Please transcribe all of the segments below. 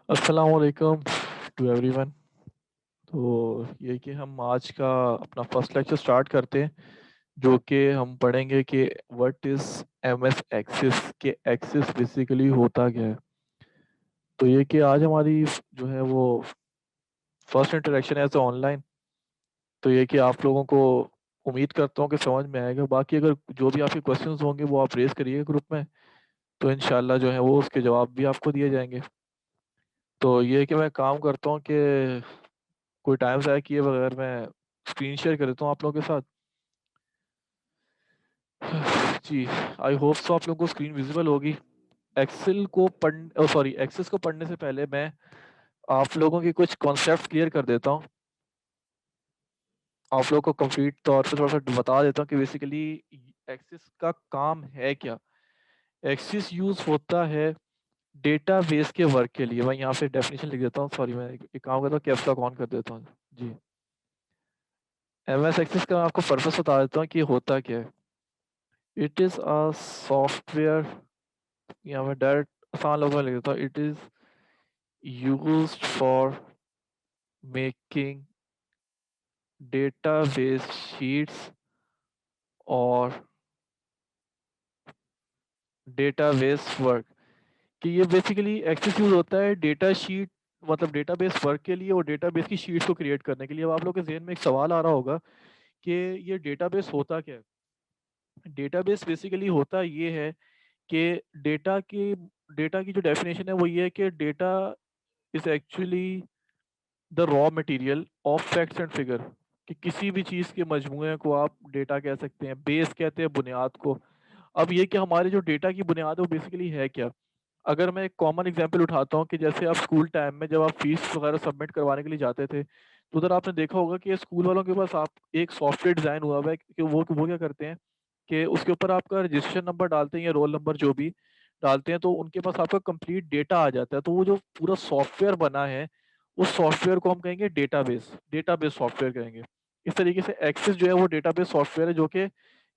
अस्सलाम वालेकुम to everyone. तो ये कि हम आज का अपना फर्स्ट लेक्चर स्टार्ट करते हैं, जो कि हम पढ़ेंगे कि व्हाट इज़ एमएस एक्सिस, के एक्सिस बेसिकली होता क्या है। तो ये कि आज हमारी जो है वो फर्स्ट इंटरेक्शन है तो ऑनलाइन। तो ये कि आप लोगों को उम्मीद करता हूँ कि समझ में आएगा। बाकी अगर जो भी आपके क्वेश्चंस होंगे वो आप रेज करिए ग्रुप में, तो इंशाल्लाह जो है वो उसके जवाब भी आपको दिए जाएंगे। तो ये कि मैं काम करता हूँ कि कोई टाइम ज़ाया किए बगैर मैं स्क्रीन शेयर कर देता हूँ आप लोगों के साथ। जी, आई होप सो आप लोगों को स्क्रीन विजिबल होगी। एक्सेल को सॉरी, एक्सेस को पढ़ने से पहले मैं आप लोगों के कुछ कॉन्सेप्ट क्लियर कर देता हूँ। आप लोगों को कंप्लीट तौर पे थोड़ा सा बता देता हूँ कि बेसिकली एक्सेस का काम है क्या। एक्सेस यूज होता है डेटाबेस के वर्क के लिए। मैं यहाँ पे डेफिनेशन लिख देता हूँ। सॉरी, मैं एक काम करता हूँ, कैप्स लॉक ऑन कर देता हूँ। जी, एमएस एक्सेस का आपको पर्पस बता देता हूँ कि होता क्या है। इट इज़ अ सॉफ्टवेयर, यहाँ मैं डायरेक्ट आसान लोगों में लिख देता हूँ। It is used for making database sheets और डेटाबेस वर्क। कि ये बेसिकली एक्सेस यूज होता है डेटा शीट, मतलब डेटाबेस वर्क के लिए और डेटाबेस की शीट्स को क्रिएट करने के लिए। अब आप लोग के जहन में एक सवाल आ रहा होगा कि ये डेटाबेस होता क्या है। डेटाबेस बेसिकली होता ये है कि डेटा की जो डेफिनेशन है वो ये है कि data is actually the raw material of facts and figure. कि किसी भी चीज़ के मजमूए को आप डेटा कह सकते हैं, बेस कहते हैं बुनियाद को। अब ये कि हमारे जो डेटा की बुनियाद है वो बेसिकली है क्या। अगर मैं एक कॉमन एग्जांपल उठाता हूँ कि जैसे आप स्कूल टाइम में जब आप फीस वगैरह सबमिट करवाने के लिए जाते थे, तो उधर आपने देखा होगा कि स्कूल वालों के पास आप एक सॉफ्टवेयर डिज़ाइन हुआ हुआ है कि वो क्या करते हैं कि उसके ऊपर आपका रजिस्ट्रेशन नंबर डालते हैं या रोल नंबर जो भी डालते हैं, तो उनके पास आपका कंप्लीट डेटा आ जाता है। तो वो जो पूरा सॉफ्टवेयर बना है उस सॉफ्टवेयर को हम कहेंगे डेटाबेस, डेटाबेस सॉफ्टवेयर कहेंगे। इस तरीके से एक्सेस जो है वो डेटाबेस सॉफ्टवेयर है, जो कि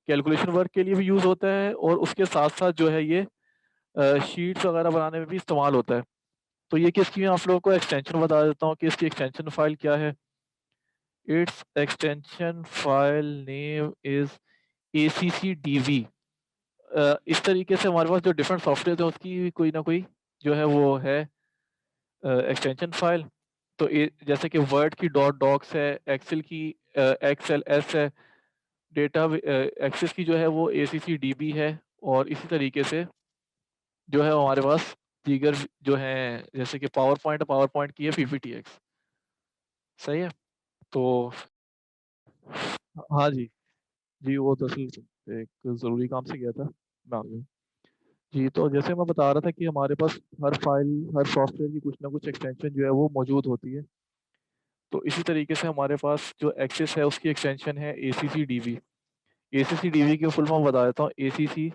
कैलकुलेशन वर्क के लिए भी यूज़ होता है और उसके साथ साथ जो है ये शीट्स वगैरह बनाने में भी इस्तेमाल होता है। तो ये कि इसकी मैं आप लोगों को एक्सटेंशन बता देता हूँ कि इसकी एक्सटेंशन फाइल क्या है। It's extension file name is ACCDV। इस तरीके से हमारे पास जो डिफरेंट सॉफ्टवेयर है उसकी कोई ना कोई जो है वो है एक्सटेंशन फाइल। तो जैसे कि वर्ड की डॉट डॉक्स है, एक्सेल की XLS है, डेटा एक्सेस की जो है वो ACCDB है। और इसी तरीके से जो है हमारे पास दीगर जो हैं, जैसे कि पावर पॉइंट की है PPTX। सही है। तो हाँ जी, जी वो दरअसल एक ज़रूरी काम से गया था, मैं आ गया। जी, तो जैसे मैं बता रहा था कि हमारे पास हर फाइल, हर सॉफ्टवेयर की कुछ ना कुछ एक्सटेंशन जो है वो मौजूद होती है। तो इसी तरीके से हमारे पास जो एक्सेस है उसकी एक्सटेंशन है ACCDB। ACCDB की फुल फॉर्म बता देता हूँ। ACC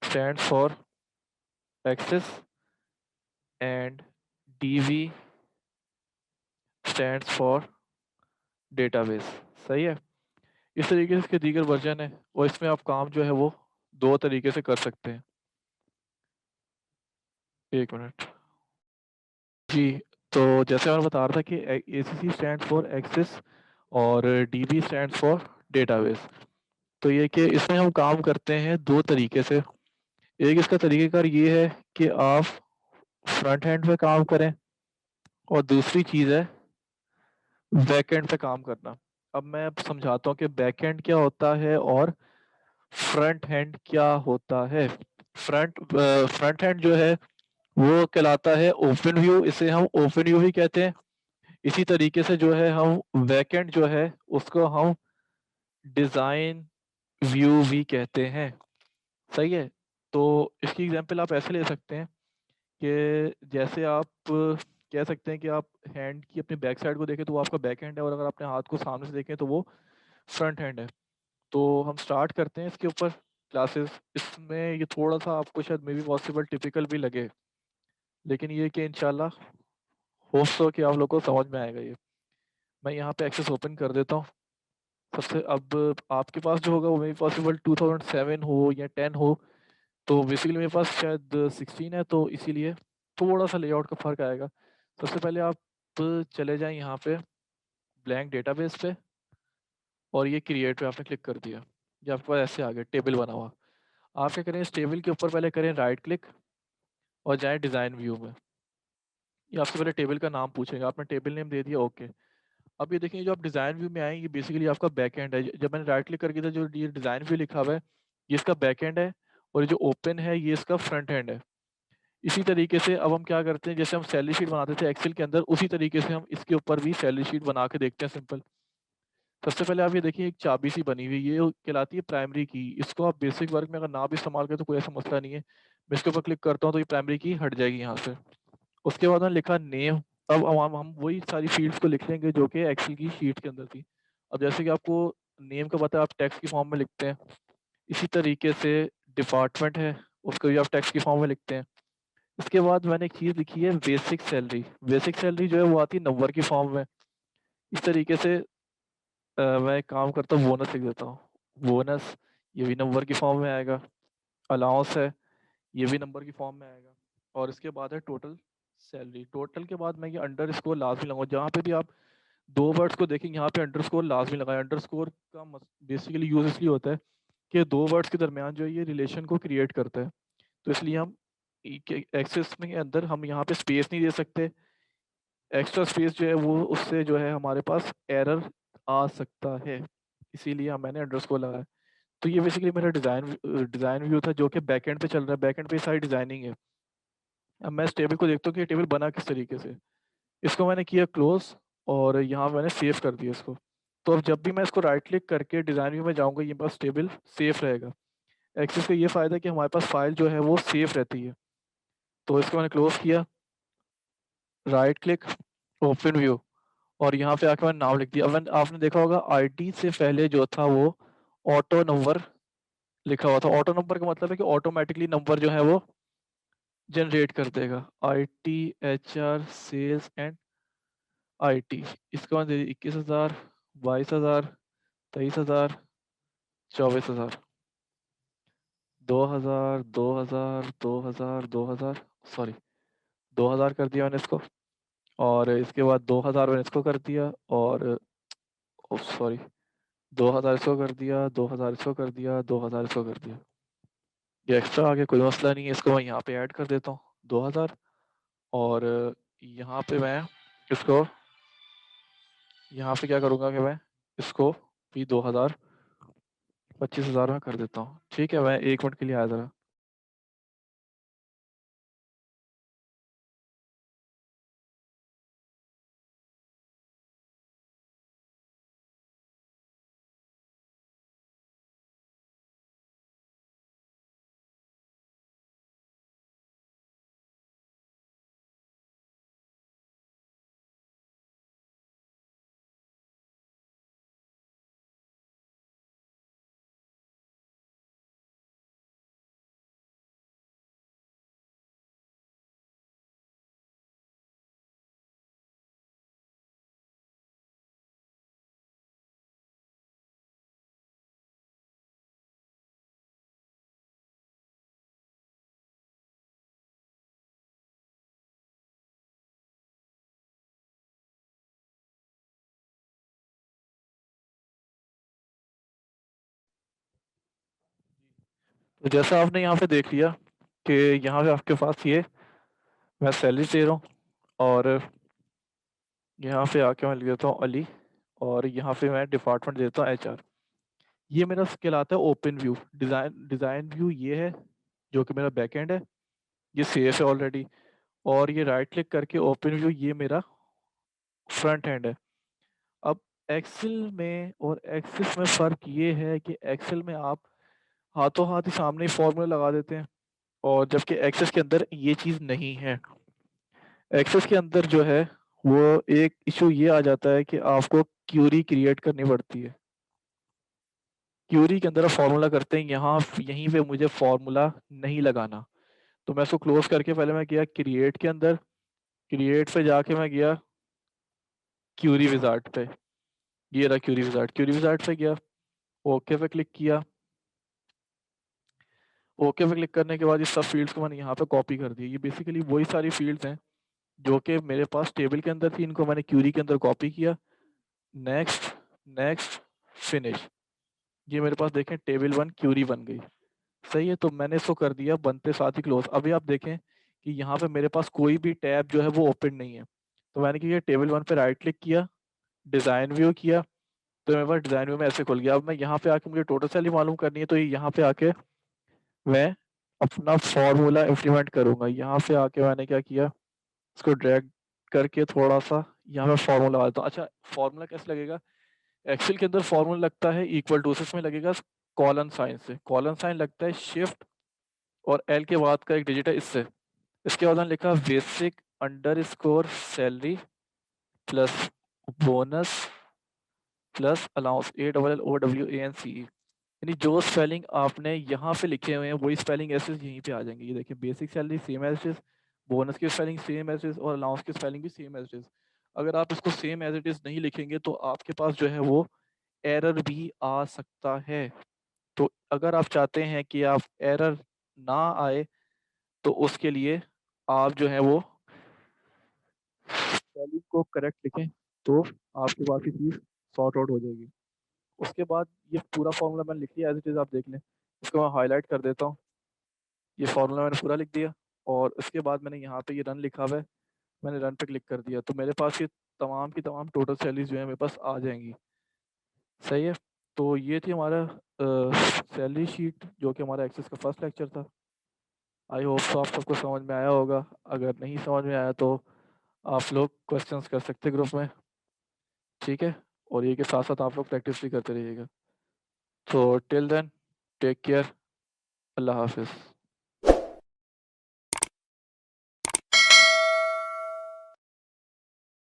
stands for access and DB stands for database. सही है। इस तरीके से इसके दीगर वर्जन है और इसमें आप काम जो है वो दो तरीके से कर सकते हैं। एक मिनट। जी, तो जैसे मैं बता रहा था कि ACC स्टैंड फॉर एक्सेस और DB स्टैंड फॉर डेटाबेस। तो ये कि इसमें हम काम करते हैं दो तरीके से। एक इसका तरीक़ेकार ये है कि आप फ्रंट एंड पे काम करें और दूसरी चीज़ है बैक एंड पे काम करना। अब मैं समझाता हूँ कि बैक एंड क्या होता है और फ्रंट एंड क्या होता है। फ्रंट एंड जो है वो कहलाता है ओपन व्यू, इसे हम ओपन व्यू ही कहते हैं। इसी तरीके से जो है हम बैकएंड जो है उसको हम डिज़ाइन व्यू भी कहते हैं। सही है। तो इसकी एग्जांपल आप ऐसे ले सकते हैं कि जैसे आप कह सकते हैं कि आप हैंड की अपनी बैक साइड को देखें तो वो आपका बैक हैंड है, और अगर अपने हाथ को सामने से देखें तो वो फ्रंट हैंड है। तो हम स्टार्ट करते हैं इसके ऊपर क्लासेस। इसमें ये थोड़ा सा आपको शायद मे बी पॉसिबल टिपिकल भी लगे, लेकिन ये कि इंशाल्लाह होप्स हो कि आप लोग को समझ में आएगा ये। मैं यहाँ पे एक्सेस ओपन कर देता हूँ। सबसे अब आपके पास जो होगा वो मे बी पॉसिबल 2007 हो या 10 हो। तो बेसिकली मेरे पास शायद 16 है, तो इसीलिए थोड़ा सा लेआउट का फ़र्क आएगा। सबसे पहले आप चले जाएँ यहाँ पे ब्लैंक डेटाबेस पे और ये क्रिएट पे आपने क्लिक कर दिया। ये आपके पास ऐसे आ गया टेबल बना हुआ। आप क्या करें, इस टेबल के ऊपर पहले करें राइट क्लिक और जाएँ डिज़ाइन व्यू में। ये आपसे पहले टेबल का नाम पूछेगा, आपने टेबल नेम दे दिया, ओके। अब ये देखिए जो आप डिज़ाइन व्यू में आए, ये बेसिकली आपका बैकएंड है। जब मैंने राइट क्लिक करके था, जो ये डिज़ाइन व्यू लिखा हुआ है, ये इसका बैकएंड है और ये जो ओपन है, ये इसका फ्रंट एंड है। इसी तरीके से अब हम क्या करते हैं, जैसे हम सैलरी शीट बनाते थे एक्सेल के अंदर, उसी तरीके से हम इसके ऊपर भी सैलरी शीट बना के देखते हैं सिंपल। सबसे पहले आप ये देखिए एक चाबी सी बनी हुई है, ये कहलाती है प्राइमरी की। इसको आप बेसिक वर्क में अगर ना भी इस्तेमाल करें तो कोई ऐसा मसला नहीं है। मैं इसके ऊपर क्लिक करता हूँ तो ये प्राइमरी की हट जाएगी यहाँ से। उसके बाद मैंने लिखा नेम। अब हम वही सारी फ़ील्ड्स को लिख लेंगे जो कि एक्सेल की शीट के अंदर थी। अब जैसे कि आपको नेम का पता है, आप टेक्स्ट की फॉर्म में लिखते हैं। इसी तरीके से डिपार्टमेंट है, उसको भी आप टेक्स्ट की फॉर्म में लिखते हैं। इसके बाद मैंने एक चीज़ लिखी है बेसिक सैलरी। बेसिक सैलरी जो है वो आती है नंबर की फॉर्म में। इस तरीके से मैं एक काम करता हूँ, बोनस लिख देता हूँ। बोनस, ये भी नंबर की फॉर्म में आएगा। अलाउंस है, ये भी नंबर की फॉर्म में आएगा। और इसके बाद है टोटल सैलरी। टोटल के बाद मैं ये अंडरस्कोर लाज़मी लगाऊँगा। जहाँ पे भी आप 2 वर्ड्स को देखेंगे, यहाँ पे अंडरस्कोर लाज़मी लगाएँ। अंडरस्कोर का बेसिकली यूज़ इसलिए होता है कि 2 वर्ड्स के दरमियान जो है ये रिलेशन को क्रिएट करता है। तो इसलिए हम एक्सेस में के अंदर हम यहाँ पे स्पेस नहीं दे सकते। एक्स्ट्रा स्पेस जो है वो उससे जो है हमारे पास एरर आ सकता है। इसीलिए मैंने अंडरस्कोर लगाया। तो ये बेसिकली मेरा डिज़ाइन व्यू था जो कि बैकएंड पे चल रहा है। बैकएंड पे सारी डिज़ाइनिंग है। अब मैं इस टेबल को देखता हूँ कि ये टेबल बना किस तरीके से। इसको मैंने किया क्लोज़ और यहाँ मैंने सेव कर दिया इसको। तो अब जब भी मैं इसको राइट क्लिक करके डिज़ाइन व्यू में जाऊँगा, ये बस टेबल सेफ रहेगा। एक्सेस का ये फ़ायदा है कि हमारे पास फ़ाइल जो है वो सेफ रहती है। तो इसको मैंने क्लोज़ किया, राइट क्लिक, ओपन व्यू और यहाँ पे आके मैंने नाम लिख दिया। अब आपने देखा होगा आईडी से पहले जो था वो ऑटो नंबर लिखा हुआ था। ऑटो नंबर का मतलब है कि ऑटोमैटिकली नंबर जो है वो जनरेट कर देगा। IT, HR, sales and IT. इसका मतलब 21,000, 22,000, 23,000, 24,000, 2,000, 2,000, 2,000, 2,000, सॉरी 2,000 कर दिया मैंने इसको। और इसके बाद 2,000 मैंने इसको कर दिया और सॉरी 2,000 इसको कर दिया, 2,000 इसको कर दिया, 2,000 इसको कर दिया। ये एक्स्ट्रा आ गया, कोई मसला नहीं है। इसको मैं यहाँ पे ऐड कर देता हूँ 2,000 और यहाँ पे मैं इसको यहाँ पे क्या करूँगा कि मैं इसको भी 2,000 25,000 में कर देता हूँ। ठीक है, मैं 1 मिनट के लिए आया ज़रा। तो जैसा आपने यहाँ पे देख लिया कि यहाँ पे आपके पास ये मैं सैलरी दे रहा हूँ और यहाँ पे आके मैं लिख देता हूँ अली और यहाँ पे मैं डिपार्टमेंट देता हूँ एचआर। ये मेरा कहलाता है ओपन व्यू। डिज़ाइन व्यू ये है जो कि मेरा बैकएंड है, ये सेफ है ऑलरेडी। और ये राइट क्लिक करके ओपन व्यू, ये मेरा फ्रंट एंड है। अब एक्सेल में और एक्सेस में फ़र्क ये है कि एक्सेल में आप हाथों हाथ ही सामने ही फॉर्मूला लगा देते हैं और जबकि एक्सेस के अंदर ये चीज़ नहीं है। एक्सेस के अंदर जो है वो एक इशू ये आ जाता है कि आपको क्यूरी क्रिएट करनी पड़ती है। क्यूरी के अंदर आप फॉर्मूला करते हैं, यहाँ यहीं पे मुझे फॉर्मूला नहीं लगाना। तो मैं इसको क्लोज करके पहले मैं गया क्रिएट के अंदर, क्रिएट पे जाके मैं गया क्यूरी विजार्ड पे। ये रहा क्यूरी विजार्ड। क्यूरी विजार्ड पे गया, ओके पे क्लिक किया ओके पे क्लिक करने के बाद ये सब फील्ड्स को मैंने यहाँ पे कॉपी कर दिया। ये बेसिकली वही सारी फील्ड्स हैं जो कि मेरे पास टेबल के अंदर थी, इनको मैंने क्यूरी के अंदर कॉपी किया। Next, next, finish. ये मेरे पास देखें टेबल 1 क्यूरी बन गई। सही है, तो मैंने इसको कर दिया बनते साथ ही क्लोज। अभी आप देखें कि यहाँ पे मेरे पास कोई भी टैब जो है वो ओपन नहीं है। तो मैंने किया टेबल 1 पे राइट क्लिक किया, डिज़ाइन व्यू किया, तो मेरे पास डिज़ाइन व्यू में ऐसे खुल गया। अब मैं यहाँ पे आके मुझे टोटल सैलरी मालूम करनी है, तो यहाँ पे आके मैं अपना फॉर्मूला इम्प्लीमेंट करूंगा। यहाँ पे आके मैंने क्या किया, इसको ड्रैग करके थोड़ा सा यहाँ पे फॉर्मूला लगा देता हूँ। अच्छा, फॉर्मूला कैसे लगेगा? एक्सेल के अंदर फॉर्मूला लगता है इक्वल टू से, इसमें लगेगा कॉलन साइन से। कॉलन साइन लगता है शिफ्ट और एल के बाद का एक डिजिट है इससे। इसके बाद मैंने लिखा basic under score salary plus bonus plus allowance, ALLOWANCE। यानी जो स्पेलिंग आपने यहाँ पे लिखे हुए हैं वही स्पेलिंग ऐसे यहीं पे आ जाएंगे। ये देखिए basic salary same as it is, bonus की spelling same as it is और अलाउंस की स्पेलिंग भी सेम एज इट इज। अगर आप इसको सेम एज इट इज नहीं लिखेंगे तो आपके पास जो है वो एरर भी आ सकता है। तो अगर आप चाहते हैं कि आप एरर ना आए तो उसके लिए आप जो है वो स्पेलिंग को करेक्ट लिखें, तो आपके पास ये चीज़ सॉर्ट आउट हो जाएगी। उसके बाद ये पूरा फॉर्मूला मैंने लिख लिया एज इट इज़, आप देख लें। इसको मैं हाईलाइट कर देता हूँ। ये फॉर्मूला मैंने पूरा लिख दिया और इसके बाद मैंने यहाँ पे ये रन लिखा हुआ है, मैंने रन पे क्लिक कर दिया तो मेरे पास ये तमाम की तमाम टोटल सैलरीज जो है मेरे पास आ जाएंगी। सही है, तो ये थी हमारा सैलरी शीट जो कि हमारा एक्सेस का फर्स्ट लेक्चर था। आई होप तो आप सबको समझ में आया होगा। अगर नहीं समझ में आया तो आप लोग क्वेश्चंस कर सकते ग्रुप में, ठीक है। और ये के साथ साथ आप लोग प्रैक्टिस भी करते रहिएगा। तो टिल देन, टेक केयर, अल्लाह हाफिज़।